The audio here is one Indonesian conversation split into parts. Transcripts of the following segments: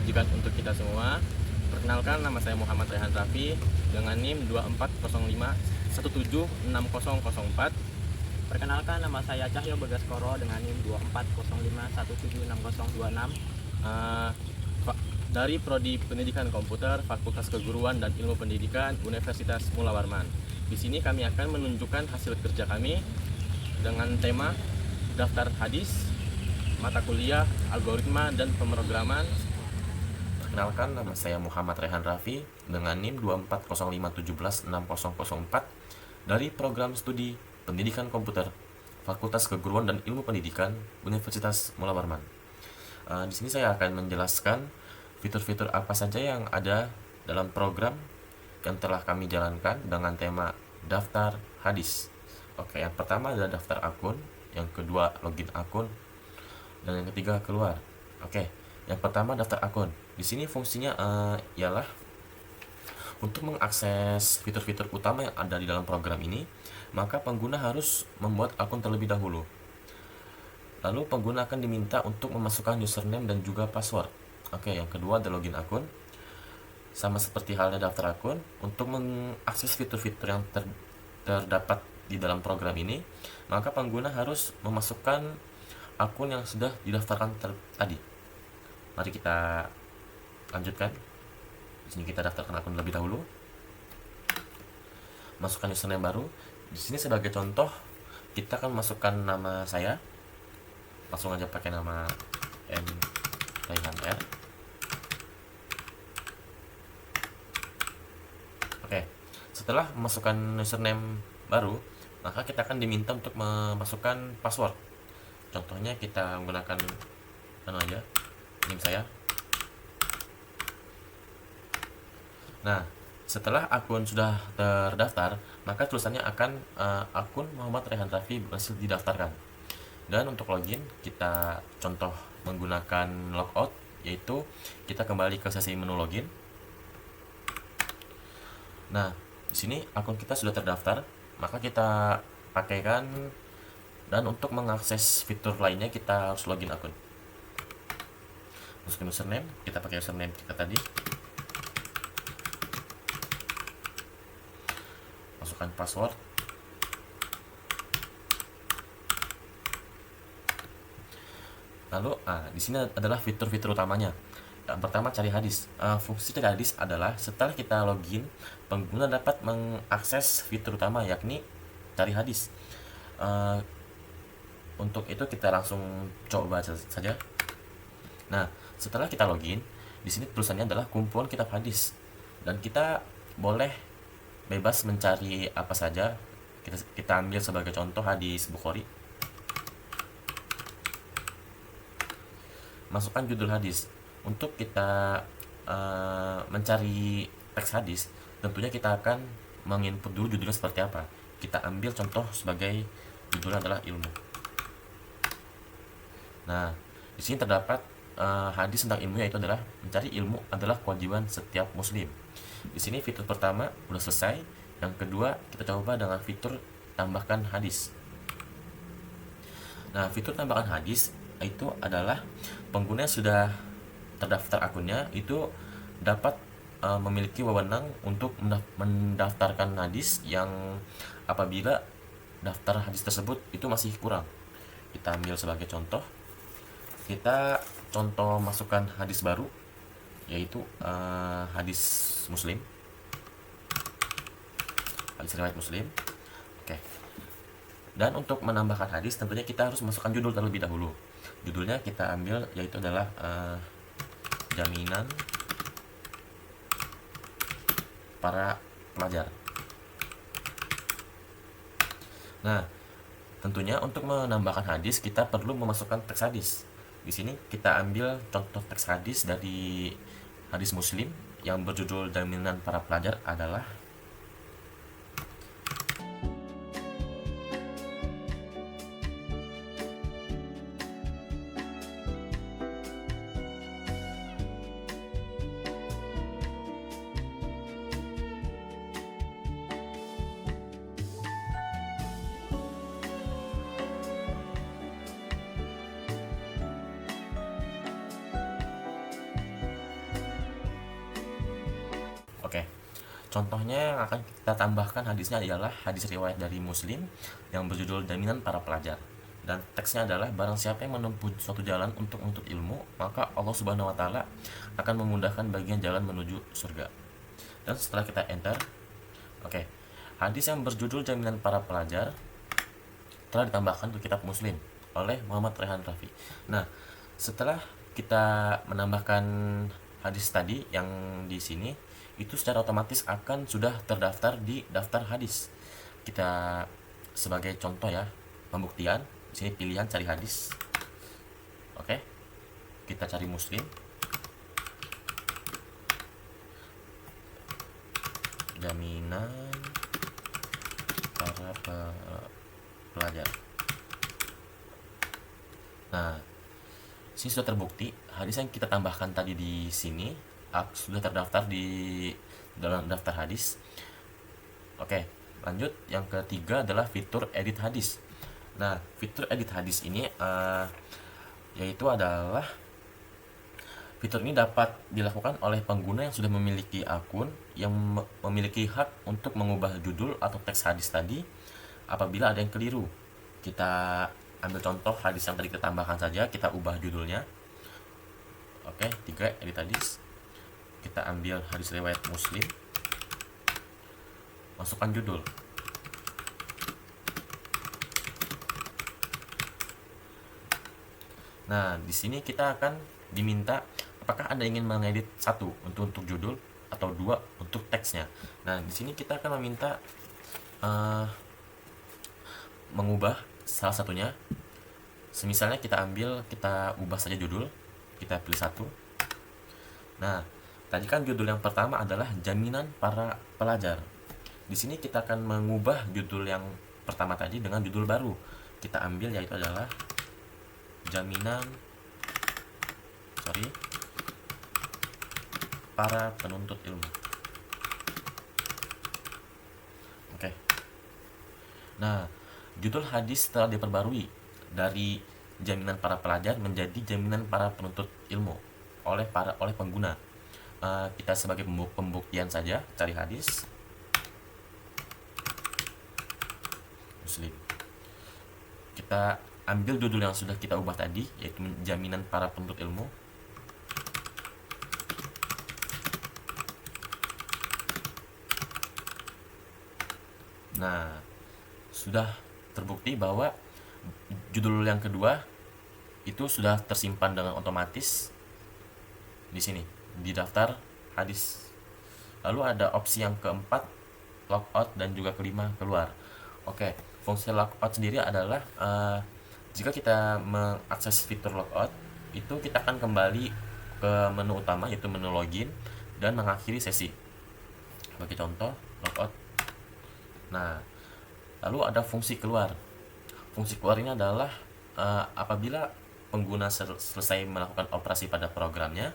tujukan untuk kita semua. Perkenalkan, nama saya Muhammad Rehan Raffi dengan NIM 2405176004. Perkenalkan, nama saya Cahyo Bagaskoro dengan NIM 2405176026. Eh, dari Prodi Pendidikan Komputer, Fakultas Keguruan dan Ilmu Pendidikan, Universitas Mula Warman. Di sini kami akan menunjukkan hasil kerja kami dengan tema daftar hadis, mata kuliah, algoritma, dan pemrograman. Perkenalkan, nama saya Muhammad Rehan Raffi dengan NIM 2405176004 dari Program Studi Pendidikan Komputer, Fakultas Keguruan dan Ilmu Pendidikan, Universitas Mula Warman. Di sini saya akan menjelaskan fitur-fitur apa saja yang ada dalam program yang telah kami jalankan dengan tema daftar hadis. Oke, yang pertama adalah daftar akun, yang kedua login akun, dan yang ketiga keluar. Oke, yang pertama daftar akun. Di sini fungsinya ialah untuk mengakses fitur-fitur utama yang ada di dalam program ini, maka pengguna harus membuat akun terlebih dahulu. Lalu pengguna akan diminta untuk memasukkan username dan juga password. Oke, yang kedua ada login akun. Sama seperti halnya daftar akun, untuk mengakses fitur-fitur yang terdapat di dalam program ini, maka pengguna harus memasukkan akun yang sudah didaftarkan tadi. Mari kita lanjutkan. Di sini kita daftarkan akun terlebih dahulu. Masukkan username baru. Di sini sebagai contoh, kita akan masukkan nama saya. Langsung aja pakai nama M Raihan R. Oke, setelah memasukkan username baru, maka kita akan diminta untuk memasukkan password. Contohnya kita menggunakan aja, NIM saya. Nah, setelah akun sudah terdaftar, maka tulisannya akan akun Muhammad Rehan Raffi berhasil didaftarkan. Dan untuk login, kita contoh menggunakan logout, yaitu kita kembali ke sesi menu login. Nah, di sini akun kita sudah terdaftar, maka kita pakaikan, dan untuk mengakses fitur lainnya kita harus login akun. Masukin username, kita pakai username kita tadi. Masukkan password. Lalu, di sini adalah fitur-fitur utamanya. Yang pertama, cari hadis. Fungsi cari hadis adalah setelah kita login, pengguna dapat mengakses fitur utama, yakni cari hadis. Untuk itu kita langsung coba saja. Nah, setelah kita login, di sini tulisannya adalah kumpulan kitab hadis, dan kita boleh bebas mencari apa saja. Kita ambil sebagai contoh hadis Bukhari. Masukkan judul hadis. Untuk kita mencari teks hadis, tentunya kita akan menginput dulu judulnya seperti apa. Kita ambil contoh sebagai judulnya adalah ilmu. Nah, di sini terdapat hadis tentang ilmu, yaitu adalah mencari ilmu adalah kewajiban setiap muslim. Di sini fitur pertama udah selesai. Yang kedua, kita coba dengan fitur tambahkan hadis. Nah, fitur tambahkan hadis itu adalah pengguna yang sudah terdaftar akunnya itu dapat memiliki wewenang untuk mendaftarkan hadis yang apabila daftar hadis tersebut itu masih kurang. Kita ambil sebagai contoh. Kita contoh masukkan hadis baru, yaitu hadis Muslim. Hadis riwayat Muslim. Oke. Dan untuk menambahkan hadis, tentunya kita harus masukkan judul terlebih dahulu. Judulnya kita ambil, yaitu adalah jaminan para pelajar. Nah, tentunya untuk menambahkan hadis kita perlu memasukkan teks hadis. Di sini kita ambil contoh teks hadis dari hadis Muslim yang berjudul jaminan para pelajar adalah Contohnya yang akan kita tambahkan hadisnya adalah hadis riwayat dari Muslim yang berjudul Jaminan Para Pelajar. Dan teksnya adalah barang siapa yang menempuh suatu jalan untuk menuntut ilmu, maka Allah Subhanahu wa taala akan memudahkan bagian jalan menuju surga. Dan setelah kita enter, oke. Hadis yang berjudul Jaminan Para Pelajar telah ditambahkan ke kitab Muslim oleh Muhammad Rehan Rafi. Nah, setelah kita menambahkan hadis tadi yang di sini, itu secara otomatis akan sudah terdaftar di daftar hadis. Kita sebagai contoh ya, pembuktian, di sini pilihan cari hadis. Oke. Kita cari Muslim. Jaminan para pelajar. Nah, sini sudah terbukti hadis yang kita tambahkan tadi di sini sudah terdaftar di dalam daftar hadis. Oke, lanjut. Yang ketiga adalah fitur edit hadis. Nah, fitur edit hadis ini yaitu adalah fitur ini dapat dilakukan oleh pengguna yang sudah memiliki akun yang memiliki hak untuk mengubah judul atau teks hadis tadi apabila ada yang keliru. Kita ambil contoh hadis yang tadi kita tambahkan saja, kita ubah judulnya. Oke, 3 edit hadis. Kita ambil hadis riwayat Muslim, masukkan judul. Nah, di sini kita akan diminta apakah Anda ingin mengedit satu untuk judul atau dua untuk teksnya. Nah, di sini kita akan meminta mengubah salah satunya. Semisalnya kita ubah saja judul, kita pilih satu. Nah, tadi kan judul yang pertama adalah Jaminan Para Pelajar. Di sini kita akan mengubah judul yang pertama tadi dengan judul baru. Kita ambil yaitu adalah Jaminan Para Penuntut Ilmu. Oke. Nah, judul hadis telah diperbarui dari Jaminan Para Pelajar menjadi Jaminan Para Penuntut Ilmu oleh pengguna. Kita sebagai pembuktian saja cari hadis Muslim. Kita ambil judul yang sudah kita ubah tadi, yaitu Jaminan Para Penuntut Ilmu. Nah, sudah terbukti bahwa judul yang kedua itu sudah tersimpan dengan otomatis di sini di daftar hadis. Lalu ada opsi yang keempat, logout, dan juga kelima, keluar. Oke, fungsi logout sendiri adalah jika kita mengakses fitur logout, itu kita akan kembali ke menu utama yaitu menu login dan mengakhiri sesi. Bagi contoh, logout. Nah, lalu ada fungsi keluar. Fungsi keluar ini adalah apabila pengguna selesai melakukan operasi pada programnya,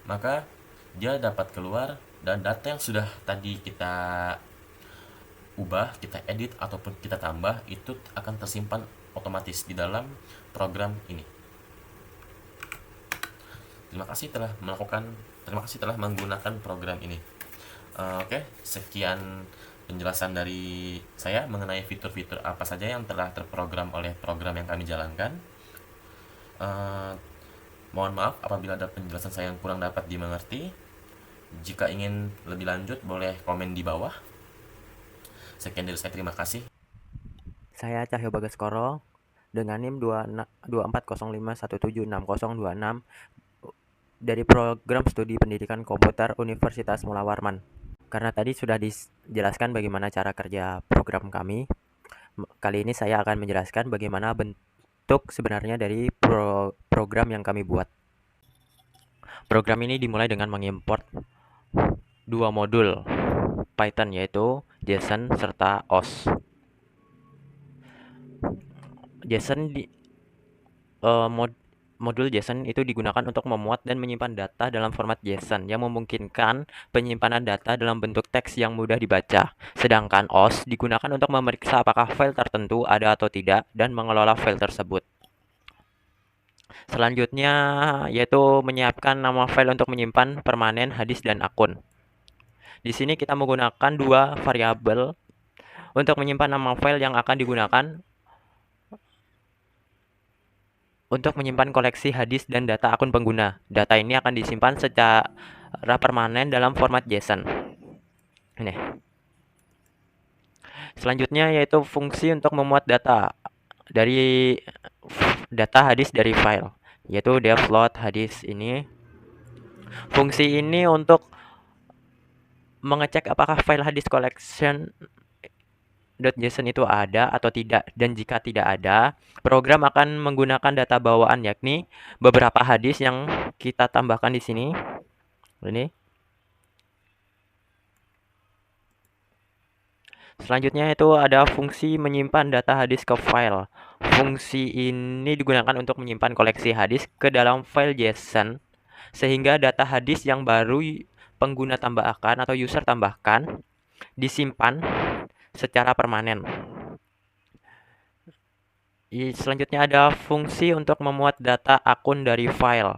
maka dia dapat keluar dan data yang sudah tadi kita ubah, kita edit ataupun kita tambah itu akan tersimpan otomatis di dalam program ini. Terima kasih telah menggunakan program ini. Oke, sekian penjelasan dari saya mengenai fitur-fitur apa saja yang telah terprogram oleh program yang kami jalankan. Mohon maaf apabila ada penjelasan saya yang kurang dapat dimengerti. Jika ingin lebih lanjut, boleh komen di bawah. Sekian dari saya, terima kasih. Saya Cahyo Bagaskoro dengan NIM 2405176026 dari program studi pendidikan komputer Universitas Mula Warman. Karena tadi sudah dijelaskan bagaimana cara kerja program kami, kali ini saya akan menjelaskan bagaimana bentuk sebenarnya dari program yang kami buat. Program ini dimulai dengan mengimport dua modul Python yaitu JSON serta OS. Modul JSON itu digunakan untuk memuat dan menyimpan data dalam format JSON yang memungkinkan penyimpanan data dalam bentuk teks yang mudah dibaca. Sedangkan OS digunakan untuk memeriksa apakah file tertentu ada atau tidak dan mengelola file tersebut. Selanjutnya yaitu menyiapkan nama file untuk menyimpan permanen hadis dan akun. Di sini kita menggunakan dua variabel untuk menyimpan nama file yang akan digunakan untuk menyimpan koleksi hadis dan data akun pengguna. Data ini akan disimpan secara permanen dalam format JSON. Ini. Selanjutnya yaitu fungsi untuk memuat data dari hadis dari file, yaitu devload hadis ini. Fungsi ini untuk mengecek apakah file hadis collection .json itu ada atau tidak, dan jika tidak ada, program akan menggunakan data bawaan yakni beberapa hadis yang kita tambahkan di sini. Ini. Selanjutnya itu ada fungsi menyimpan data hadis ke file. Fungsi ini digunakan untuk menyimpan koleksi hadis ke dalam file JSON sehingga data hadis yang baru pengguna tambahkan atau user tambahkan disimpan secara permanen. Selanjutnya ada fungsi untuk memuat data akun dari file.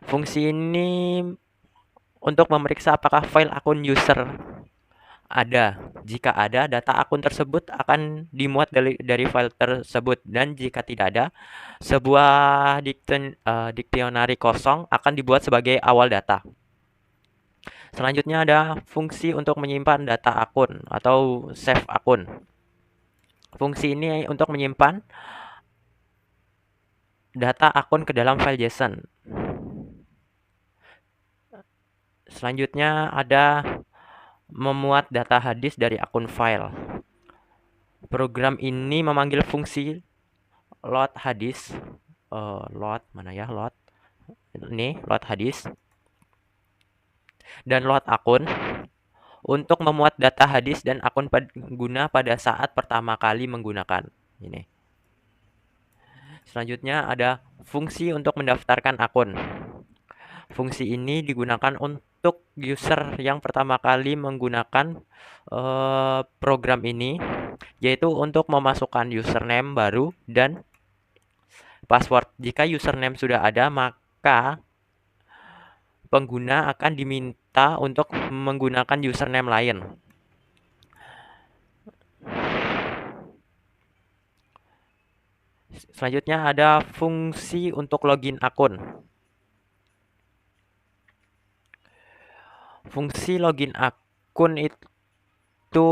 Fungsi ini untuk memeriksa apakah file akun user ada. Jika ada, data akun tersebut akan dimuat dari file tersebut, dan jika tidak ada, sebuah dictionary kosong akan dibuat sebagai awal data. Selanjutnya ada fungsi untuk menyimpan data akun atau save akun. Fungsi ini untuk menyimpan data akun ke dalam file JSON. Selanjutnya ada memuat data hadis dari akun file. Program ini memanggil fungsi load hadis. Load ini load hadis dan load akun untuk memuat data hadis dan akun pengguna pada saat pertama kali menggunakan ini. Selanjutnya ada fungsi untuk mendaftarkan akun. Fungsi ini digunakan untuk user yang pertama kali menggunakan program ini, yaitu untuk memasukkan username baru dan password. Jika username sudah ada, maka pengguna akan diminta untuk menggunakan username lain. Selanjutnya ada fungsi untuk login akun. Fungsi login akun itu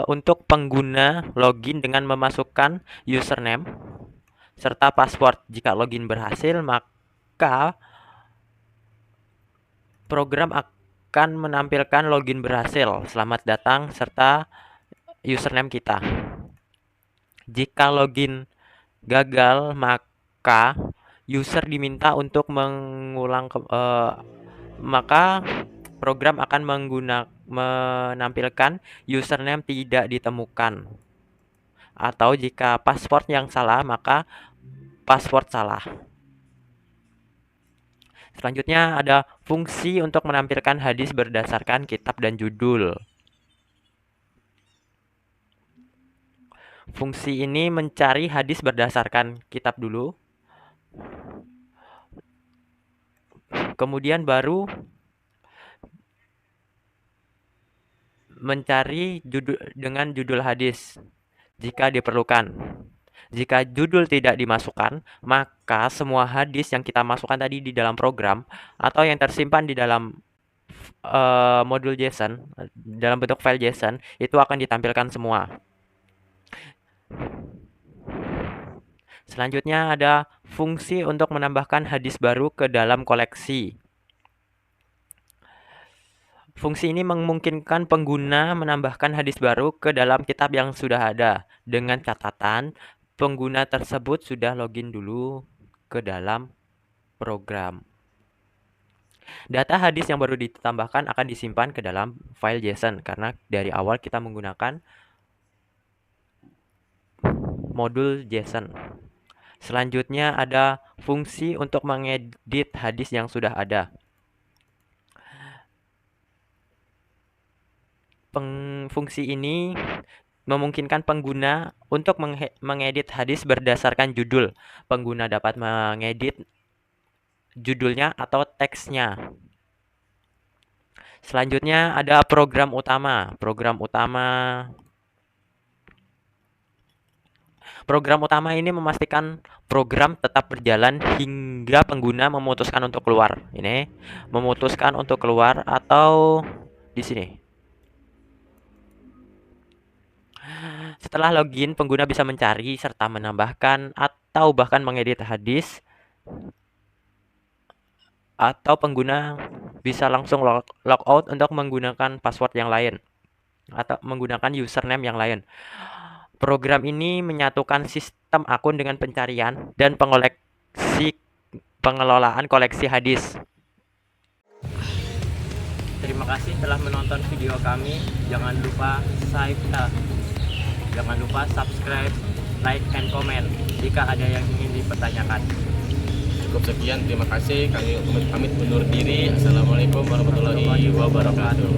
untuk pengguna login dengan memasukkan username serta password. Jika login berhasil, maka program akan menampilkan login berhasil, selamat datang, serta username kita. Jika login gagal, maka user diminta untuk mengulang maka program akan menampilkan username tidak ditemukan. Atau jika password yang salah, maka password salah. Selanjutnya ada fungsi untuk menampilkan hadis berdasarkan kitab dan judul. Fungsi ini mencari hadis berdasarkan kitab dulu. Kemudian baru mencari judul dengan judul hadis jika diperlukan. Jika judul tidak dimasukkan, maka semua hadis yang kita masukkan tadi di dalam program atau yang tersimpan di dalam modul JSON dalam bentuk file JSON itu akan ditampilkan semua. Selanjutnya ada fungsi untuk menambahkan hadis baru ke dalam koleksi. Fungsi ini memungkinkan pengguna menambahkan hadis baru ke dalam kitab yang sudah ada, dengan catatan pengguna tersebut sudah login dulu ke dalam program. Data hadis yang baru ditambahkan akan disimpan ke dalam file JSON karena dari awal kita menggunakan modul JSON. Selanjutnya ada fungsi untuk mengedit hadis yang sudah ada. Fungsi ini memungkinkan pengguna untuk mengedit hadis berdasarkan judul. Pengguna dapat mengedit judulnya atau teksnya. Selanjutnya ada program utama. Program utama ini memastikan program tetap berjalan hingga pengguna memutuskan untuk keluar. Ini memutuskan untuk keluar atau di sini. Setelah login, pengguna bisa mencari serta menambahkan atau bahkan mengedit hadis, atau pengguna bisa langsung logout untuk menggunakan password yang lain atau menggunakan username yang lain. Program ini menyatukan sistem akun dengan pencarian dan pengelolaan koleksi hadis. Terima kasih telah menonton video kami. Jangan lupa subscribe, like, and comment jika ada yang ingin dipertanyakan. Cukup sekian, terima kasih. Kami pamit undur diri. Assalamualaikum warahmatullahi wabarakatuh.